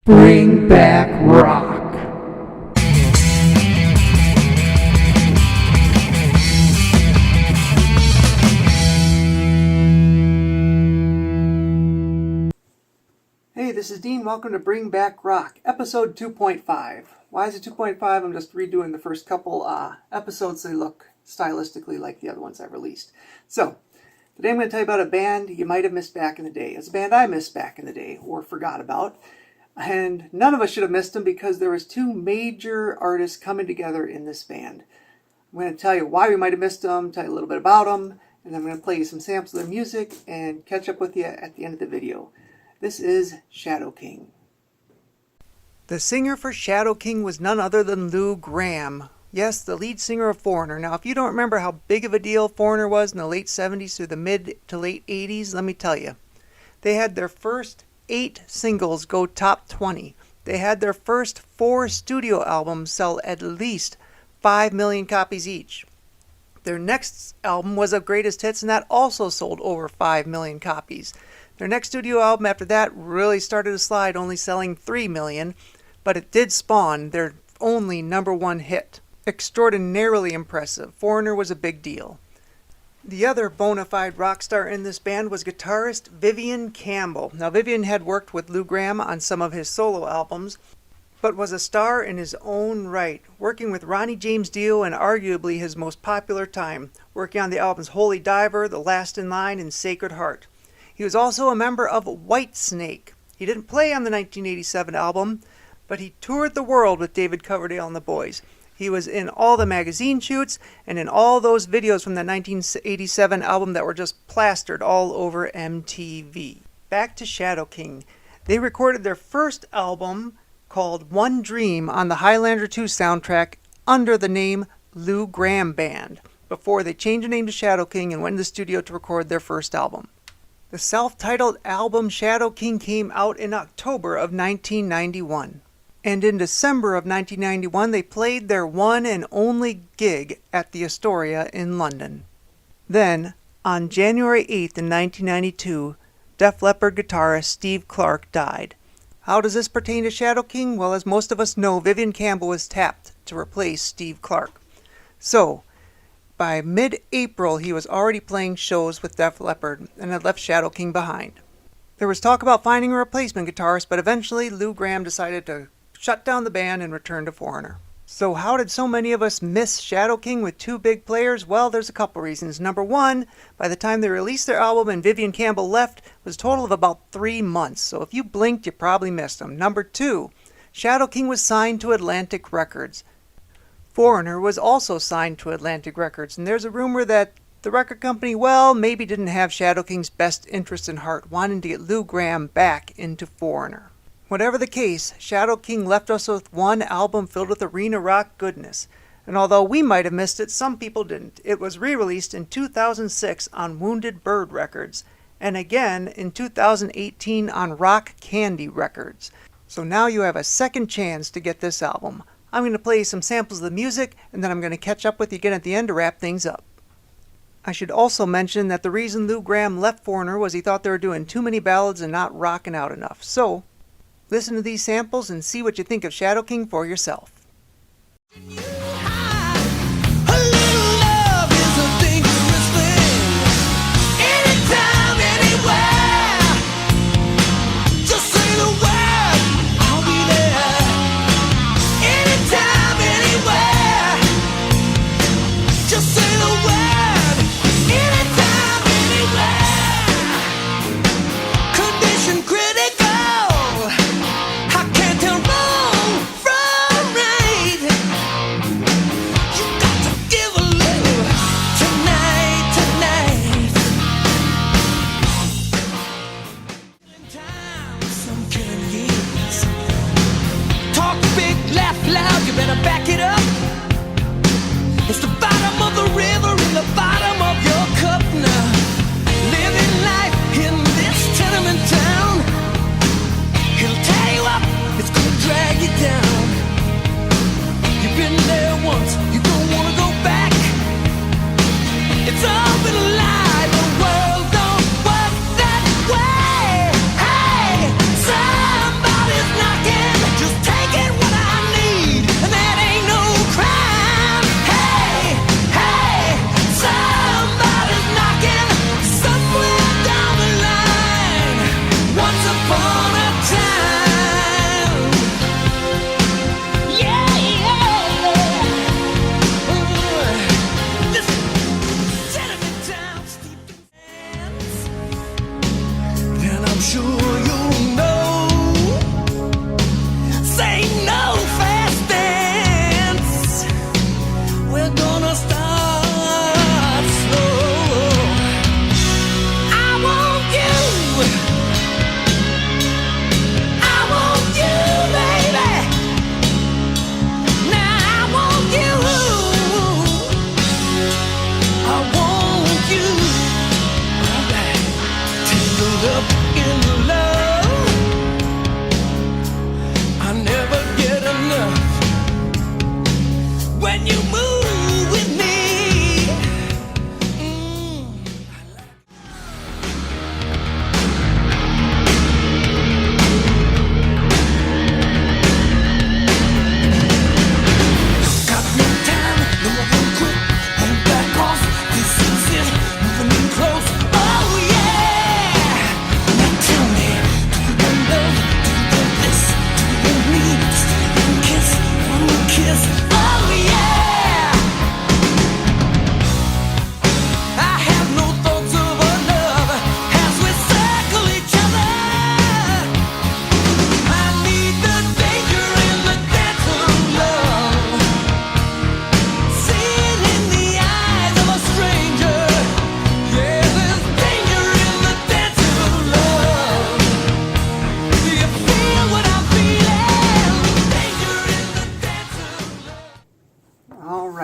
Bring back rock. Hey, this is Dean. Welcome to Bring Back Rock, episode 2.5. Why is it 2.5? I'm just redoing the first couple episodes so they look stylistically like the other ones I've released. So, today I'm going to tell you about a band you might have missed back in the day. It's a band I missed back in the day, or forgot about. And none of us should have missed them because there was two major artists coming together in this band. I'm going to tell you why we might have missed them, tell you a little bit about them, and I'm going to play you some samples of their music and catch up with you at the end of the video. This is Shadow King. The singer for Shadow King was none other than Lou Gramm. Yes, the lead singer of Foreigner. Now, if you don't remember how big of a deal Foreigner was in the late 70s through the mid to late 80s, let me tell you. They had their first 8 singles go top 20. They had their first 4 studio albums sell at least 5 million copies each. Their next album was a greatest hits, and that also sold over 5 million copies. Their next studio album after that really started to slide, only selling 3 million, but it did spawn their only #1 hit. Extraordinarily impressive. Foreigner was a big deal. The other bona fide rock star in this band was guitarist Vivian Campbell. Now, Vivian had worked with Lou Gramm on some of his solo albums, but was a star in his own right, working with Ronnie James Dio in arguably his most popular time, working on the albums Holy Diver, The Last in Line, and Sacred Heart. He was also a member of Whitsnake. He didn't play on the 1987 album, but he toured the world with David Coverdale and the boys. He was in all the magazine shoots and in all those videos from the 1987 album that were just plastered all over MTV. Back to Shadow King. They recorded their first album called One Dream on the Highlander 2 soundtrack under the name Lou Gramm Band before they changed the name to Shadow King and went in the studio to record their first album. The self-titled album Shadow King came out in October of 1991. And in December of 1991, they played their one and only gig at the Astoria in London. Then, on January 8th in 1992, Def Leppard guitarist Steve Clark died. How does this pertain to Shadow King? Well, as most of us know, Vivian Campbell was tapped to replace Steve Clark. So, by mid-April, he was already playing shows with Def Leppard and had left Shadow King behind. There was talk about finding a replacement guitarist, but eventually Lou Gramm decided to shut down the band and return to Foreigner. So how did so many of us miss Shadow King with 2 big players? Well, there's a couple reasons. Number 1, by the time they released their album and Vivian Campbell left, it was a total of about 3 months. So if you blinked, you probably missed them. Number 2, Shadow King was signed to Atlantic Records. Foreigner was also signed to Atlantic Records, and there's a rumor that the record company, well, maybe didn't have Shadow King's best interest in heart, wanting to get Lou Gramm back into Foreigner. Whatever the case, Shadow King left us with one album filled with arena rock goodness. And although we might have missed it, some people didn't. It was re-released in 2006 on Wounded Bird Records, and again in 2018 on Rock Candy Records. So now you have a second chance to get this album. I'm going to play you some samples of the music, and then I'm going to catch up with you again at the end to wrap things up. I should also mention that the reason Lou Gramm left Foreigner was he thought they were doing too many ballads and not rocking out enough. So, listen to these samples and see what you think of Shadow King for yourself. Back it up. It's the bottom of the river in the bottom of your cup now. Living life in this tenement town, it'll tear you up, it's gonna drag you down. You've been there once, you don't wanna go back. It's all been a lie, the world don't work that way. Hey, somebody's knocking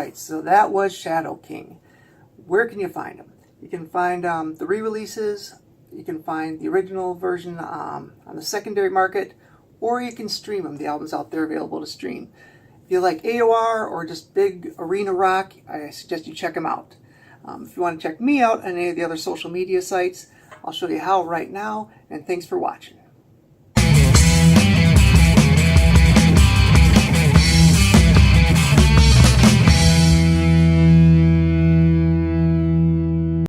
right, so that was Shadow King. Where can you find them? You can find the re-releases, you can find the original version on the secondary market, or you can stream them. The album's out there available to stream. If you like AOR or just big arena rock, I suggest you check them out. If you want to check me out on any of the other social media sites, I'll show you how right now, and thanks for watching.